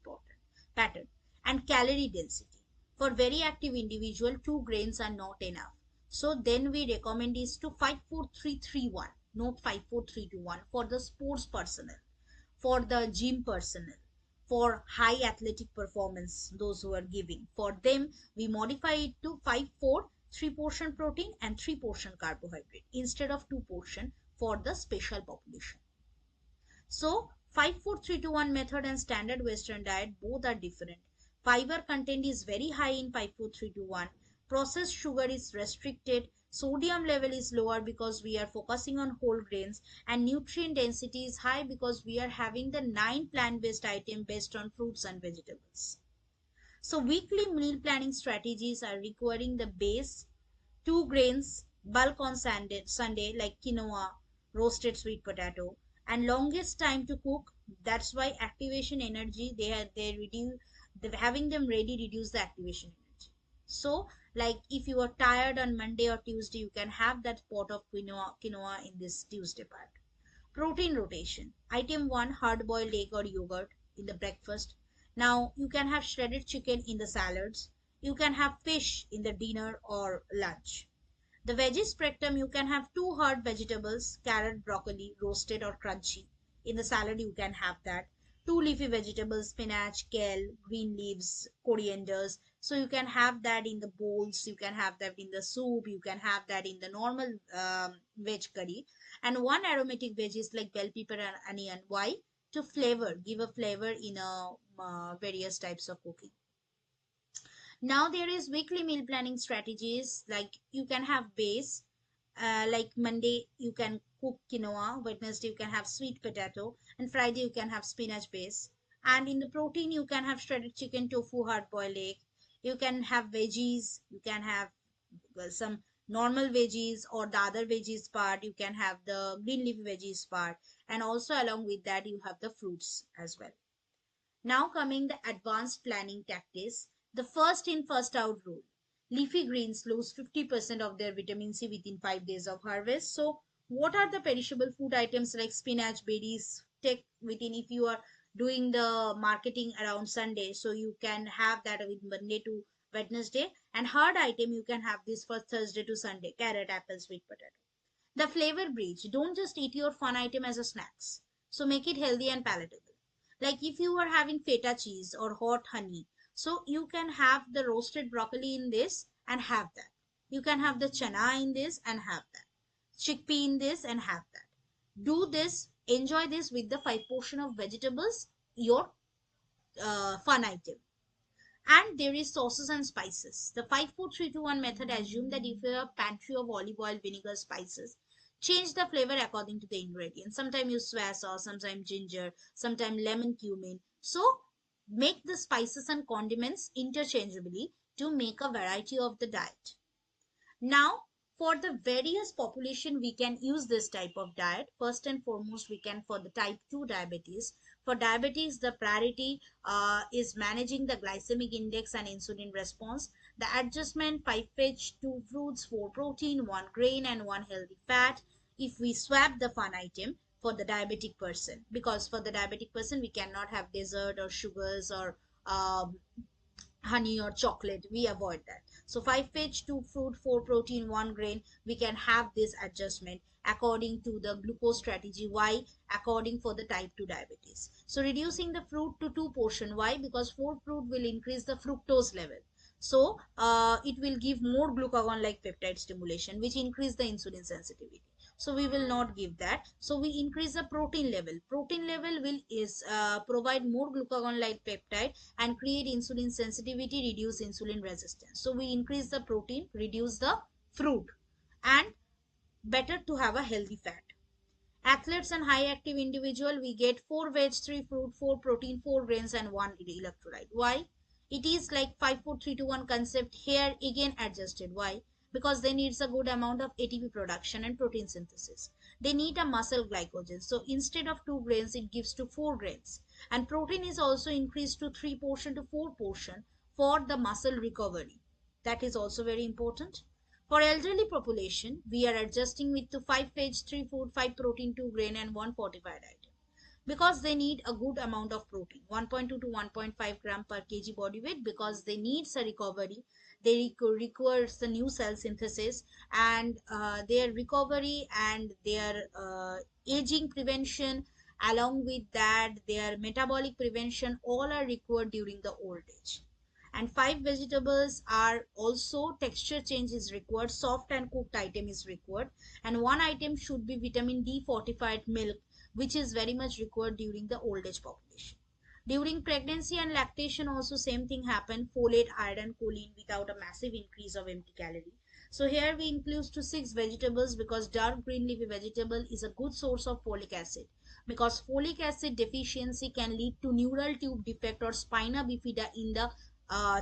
pattern. And calorie density, for very active individual 2 grains are not enough, so then we recommend is to 5-4-3-3-1, not 5-4-3-2-1, for the sports personnel, for the gym personnel, for high athletic performance, those who are giving. For them, we modify it to 5-4, 3 portion protein and 3 portion carbohydrate instead of 2 portion for the special population. So 5-4-3-2-1 method and standard Western diet both are different. Fiber content is very high in 5-4-3-2-1. Processed sugar is restricted. Sodium level is lower because we are focusing on whole grains, and nutrient density is high because we are having the 9 plant-based item based on fruits and vegetables. So weekly meal planning strategies are requiring the base 2 grains, bulk on Sunday like quinoa, roasted sweet potato, and longest time to cook. That's why activation energy they reduce, having them ready reduce the activation energy. So like if you are tired on Monday or Tuesday, you can have that pot of quinoa in this Tuesday part. Protein rotation. Item 1, hard boiled egg or yogurt in the breakfast. Now you can have shredded chicken in the salads. You can have fish in the dinner or lunch. The veggie spectrum, you can have 2 hard vegetables, carrot, broccoli, roasted or crunchy. In the salad, you can have that. 2 leafy vegetables, spinach, kale, green leaves, corianders. So you can have that in the bowls, you can have that in the soup, you can have that in the normal veg curry. And 1 aromatic veggies like bell pepper and onion. Why? To flavor, give a flavor in a various types of cooking. Now there is weekly meal planning strategies, like you can have base, like Monday you can cook quinoa, Wednesday you can have sweet potato, and Friday you can have spinach base. And in the protein you can have shredded chicken, tofu, hard boiled egg. You can have veggies, you can have some normal veggies or the other veggies part, you can have the green leafy veggies part. and also along with that you have the fruits as well. Now coming the advanced planning tactics, the first in first out rule. Leafy greens lose 50% of their vitamin C within 5 days of harvest. So what are the perishable food items like spinach, berries? Take within, if you are doing the marketing around Sunday, so you can have that with Monday to Wednesday, and hard item you can have this for Thursday to Sunday: carrot, apple, sweet potato. The flavor bridge. Don't just eat your fun item as a snacks. So make it healthy and palatable. Like if you are having feta cheese or hot honey, so you can have the roasted broccoli in this and have that. You can have the chana in this and have that. Chickpea in this and have that. Do this, enjoy this with the 5 portion of vegetables, your fun item. And there is sauces and spices. The 5 4 3 2 1 method assume that if you have a pantry of olive oil, vinegar, spices, change the flavor according to the ingredients. Sometimes use soy sauce, sometimes ginger, sometimes lemon, cumin. So make the spices and condiments interchangeably to make a variety of the diet. Now, for the various population, we can use this type of diet. First and foremost, we can for the type 2 diabetes. For diabetes, the priority is managing the glycemic index and insulin response. The adjustment: 5 fish, 2 fruits, 4 protein, 1 grain, and 1 healthy fat. If we swap the fun item for the diabetic person, because for the diabetic person, we cannot have dessert or sugars or honey or chocolate, we avoid that. So 5 veg, 2 fruit, 4 protein, 1 grain, we can have this adjustment according to the glucose strategy. Why? According for the type 2 diabetes. So reducing the fruit to 2 portion. Why? Because 4 fruit will increase the fructose level, so it will give more glucagon like peptide stimulation, which increase the insulin sensitivity, so we will not give that. So we increase the protein level. Protein level will is provide more glucagon like peptide and create insulin sensitivity, reduce insulin resistance. So we increase the protein, reduce the fruit, and better to have a healthy fat. Athletes and high active individual, we get 4 veg, 3 fruit, 4 protein, 4 grains, and 1 electrolyte. Why? It is like 5 4 3 2 1 concept here, again adjusted. Why? Because they needs a good amount of ATP production and protein synthesis. They need a muscle glycogen. So instead of 2 grains, it gives to 4 grains. And protein is also increased to 3 portion to 4 portion for the muscle recovery. That is also very important. For elderly population, we are adjusting with to 5 veg, 3 food, 5 protein, 2 grain, and 1 fortified item, because they need a good amount of protein, 1.2 to 1.5 gram per kg body weight, because they need a recovery. They requires the new cell synthesis, and their recovery and their aging prevention, along with that their metabolic prevention, all are required during the old age. And 5 vegetables are also texture change is required, soft and cooked item is required, and one item should be vitamin D fortified milk, which is very much required during the old age population. During pregnancy and lactation also same thing happen: folate, iron, choline, without a massive increase of empty calorie. So here we include to 6 vegetables, because dark green leafy vegetable is a good source of folic acid, because folic acid deficiency can lead to neural tube defect or spina bifida in the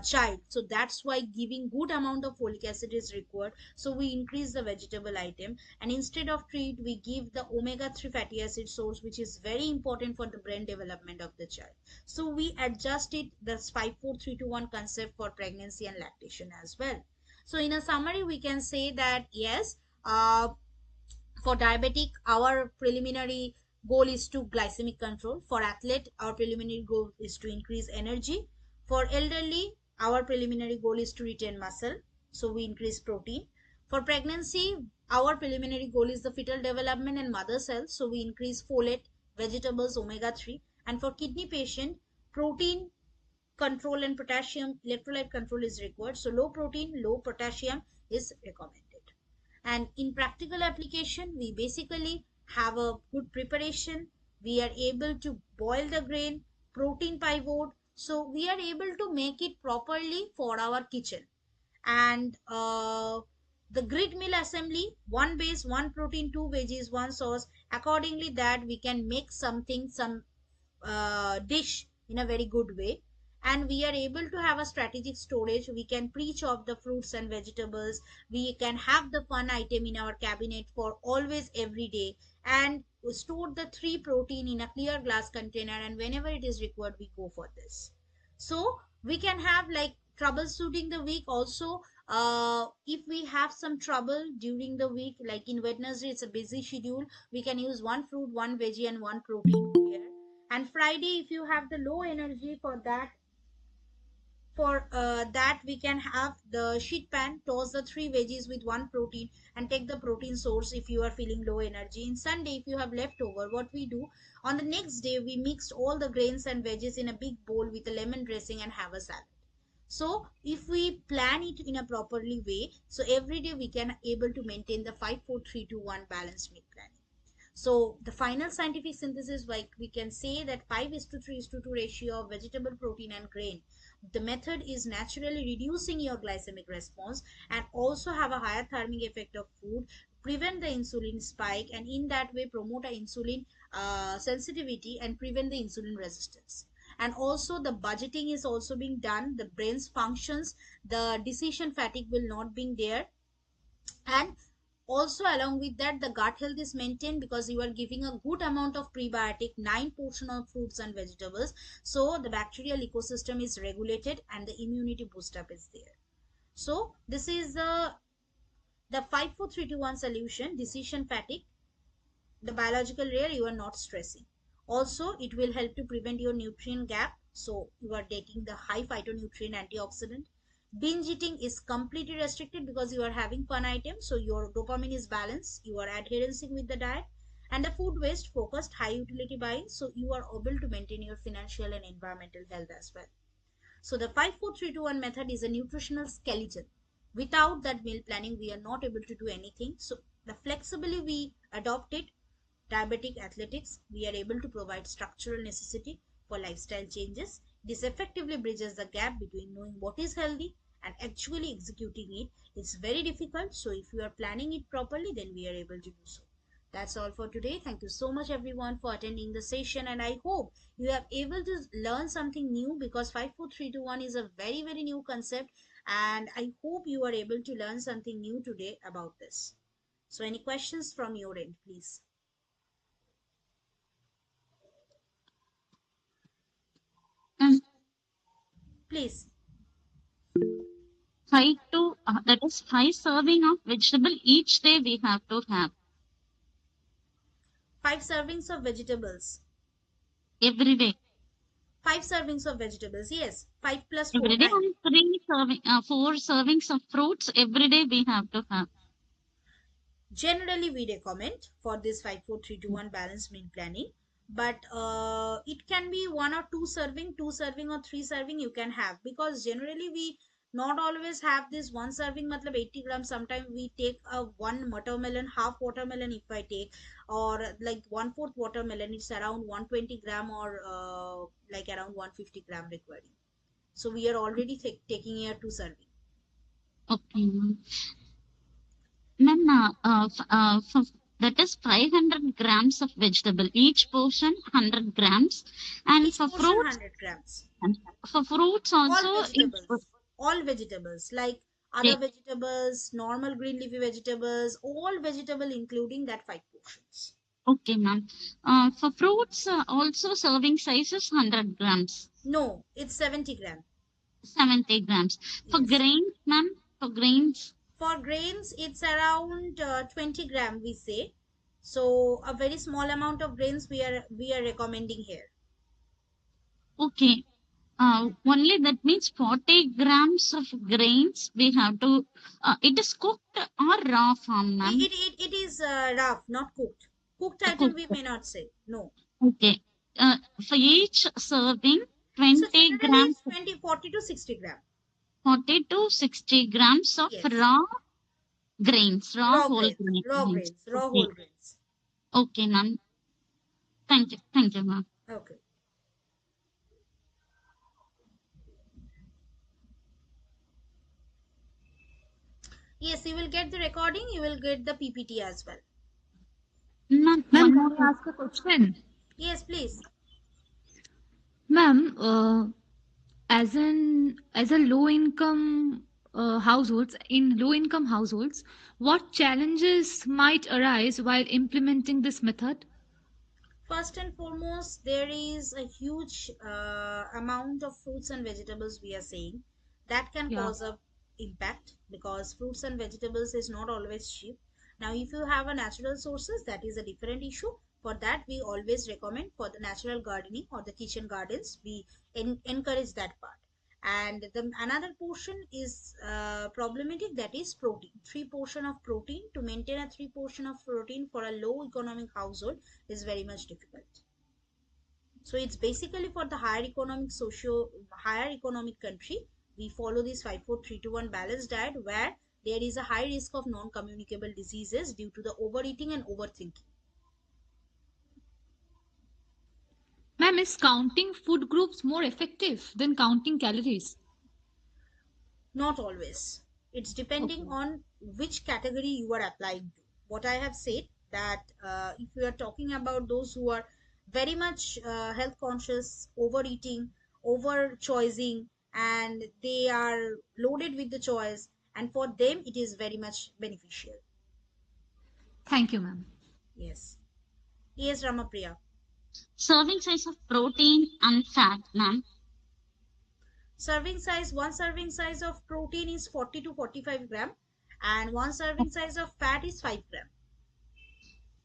child. So that's why giving good amount of folic acid is required. So we increase the vegetable item, and instead of treat, we give the omega-3 fatty acid source, which is very important for the brain development of the child. So we adjust it, the 5 4 3 2 1 concept, for pregnancy and lactation as well. So in a summary, we can say that yes, for diabetic, our preliminary goal is to glycemic control. For athlete, our preliminary goal is to increase energy. For elderly, our preliminary goal is to retain muscle, so we increase protein. For pregnancy, our preliminary goal is the fetal development and mother cells, so we increase folate, vegetables, omega-3. And for kidney patient, protein control and potassium electrolyte control is required, so low protein, low potassium is recommended. And in practical application, we basically have a good preparation. We are able to boil the grain, protein pivot, so we are able to make it properly for our kitchen. And the grid meal assembly: 1 base, 1 protein, 2 veggies, 1 sauce. Accordingly that we can make something, some dish in a very good way. And we are able to have a strategic storage. We can pre-chop the fruits and vegetables. We can have the fun item in our cabinet for always every day. and store the three protein in a clear glass container, and whenever it is required we go for this. So we can have like troubleshooting the week also. If we have some trouble during the week, like in Wednesday it's a busy schedule, we can use one fruit, one veggie, and one protein here. And Friday, if you have the low energy for that, we can have the sheet pan, toss the three veggies with one protein, and take the protein source if you are feeling low energy. In Sunday, if you have leftover, what we do, on the next day we mixed all the grains and veggies in a big bowl with a lemon dressing and have a salad. So if we plan it in a properly way, so every day we can able to maintain the 5 4 3 2 1 balanced meal plan. So the final scientific synthesis, like we can say that 5 is to 3 is to 2 ratio of vegetable, protein, and grain. The method is naturally reducing your glycemic response and also have a higher thermic effect of food, prevent the insulin spike, and in that way promote a insulin sensitivity and prevent the insulin resistance. And also the budgeting is also being done, the brain's functions, the decision fatigue will not be there. And also along with that, the gut health is maintained because you are giving a good amount of prebiotic, 9 portion of fruits and vegetables, so the bacterial ecosystem is regulated and the immunity boost up is there. So this is the 5 4 3 2 1 solution. Decision fatigue, the biological layer, you are not stressing. Also it will help to prevent your nutrient gap, so you are taking the high phytonutrient antioxidant. Binge eating is completely restricted because you are having fun items, so your dopamine is balanced, you are adherence with the diet. And the food waste focused high utility buying, so you are able to maintain your financial and environmental health as well. So the 5 4 3 2 1 method is a nutritional skeleton. Without that meal planning, we are not able to do anything. So the flexibly we adopt it, diabetic athletics, we are able to provide structural necessity for lifestyle changes. This effectively bridges the gap between knowing what is healthy and actually executing it. It's very difficult, so if you are planning it properly, then we are able to do so. That's all for today. Thank you so much everyone for attending the session, and I hope you are able to learn something new, because 5 4 3 2 1 is a very very new concept, and I hope you are able to learn something new today about this. So any questions from your end, please? And Please. five to that is 5 serving of vegetable each day we have to have 5 servings of vegetables. every day. 5 servings of vegetables. Yes. 5 plus 4, Every day 9. and 4 servings of fruits every day we have to have. Generally, we recommend for this 5 4 3 2 1 balanced meal planning. But it can be 1 or 2 serving, 2 serving or 3 serving you can have, because generally we not always have this one serving, matlab 80 grams. Sometimes we take a one watermelon, half watermelon if I take, or like one fourth watermelon, it's around 120 gram, or like around 150 gram requiring. So we are already taking here 2 serving. Okay, ma'am. Ma'am, that is 500 grams of vegetable. Each portion 100 grams, and Each portion 100 grams. for fruits All also each. vegetables. All vegetables like other vegetables, normal green leafy vegetables, all vegetable including that 5 portions. Okay, ma'am. For fruits, also serving size is 100 grams, No, it's 70 gram. 70 grams. For Yes. grains, ma'am, for grains, For grains, it's around 20 gram we say. So a very small amount of grains we are recommending here. okay. Only that means 40 grams of grains we have to, it is cooked or raw form, ma'am. It is rough, not cooked. Cooked item we Cooked. may not say. No. Okay. For each serving, So 20 generally grams, it's 20 40 to 60 gram. 40 to 60 grams of Yes. raw grains, raw Raw whole grains, raw grains. grains, raw Okay. whole grains. Okay, ma'am. Thank you. Thank you, ma'am. Okay. Yes, you will get the recording, you will get the PPT as well. Ma'am, Ma'am, one can more I ask a question? Yes, please. Ma'am, as a low income households, in low income households, what challenges might arise while implementing this method? First and foremost, there is a huge amount of fruits and vegetables we are saying that can Yeah. cause a impact, because fruits and vegetables is not always cheap. Now, if you have a natural sources, that is a different issue. For that, we always recommend for the natural gardening or the kitchen gardens. We encourage that part. And the another portion is problematic, that is protein. Three portion of protein, to maintain a three portion of protein for a low economic household is very much difficult. So it's basically for the higher economic country. We follow this 5-4-3-2-1 balanced diet, where there is a high risk of non-communicable diseases due to the overeating and overthinking. Ma'am, is counting food groups more effective than counting calories? Not always. It's depending Okay. on which category you are applying to. What I have said, that if you are talking about those who are very much health conscious, overeating, over choosing, and they are loaded with the choice, and for them it is very much beneficial. Thank you, ma'am. Yes. Yes, Ramapriya. Serving size of protein and fat, ma'am. One serving size of protein is 40 to 45 gram, and one serving size of fat is 5 gram.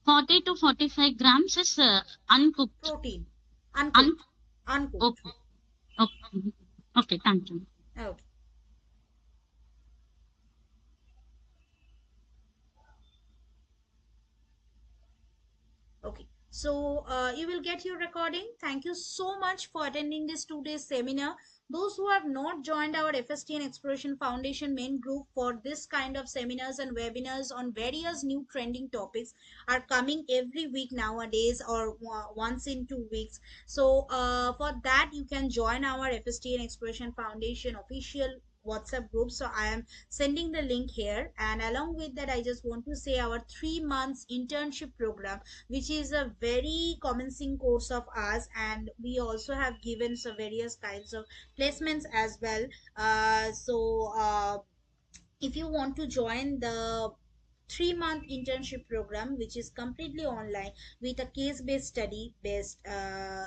40 to 45 grams is uncooked. Protein, Un- uncooked, uncooked. okay. Okay. Okay, thank you. Okay. Okay. So you will get your recording. Thank you so much for attending this today's seminar. Those who have not joined our FST and Exploration Foundation main group for this kind of seminars and webinars on various new trending topics are coming every week nowadays, or once in 2 weeks. So for that, you can join our FST and Exploration Foundation official WhatsApp group. So I am sending the link here, and along with that, I just want to say our 3 months internship program, which is a very commencing course of ours, and we also have given some various kinds of placements as well. If you want to join the 3 month internship program, which is completely online with a case based study based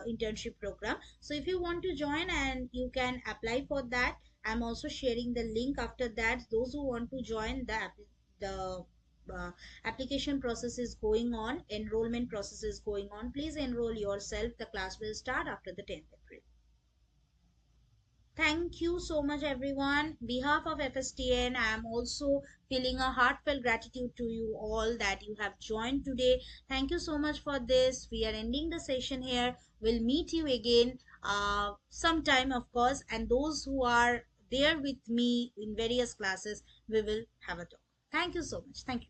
internship program, so if you want to join, and you can apply for that. I'm also sharing the link after that. Those who want to join, the uh, application process is going on, enrollment process is going on. Please enroll yourself. The class will start after the 10th April. Thank you so much, everyone. Behalf of FSTN, I am also feeling a heartfelt gratitude to you all that you have joined today. Thank you so much for this. We are ending the session here. We'll meet you again sometime, of course. And those who are there with me in various classes, we will have a talk. Thank you so much. Thank you.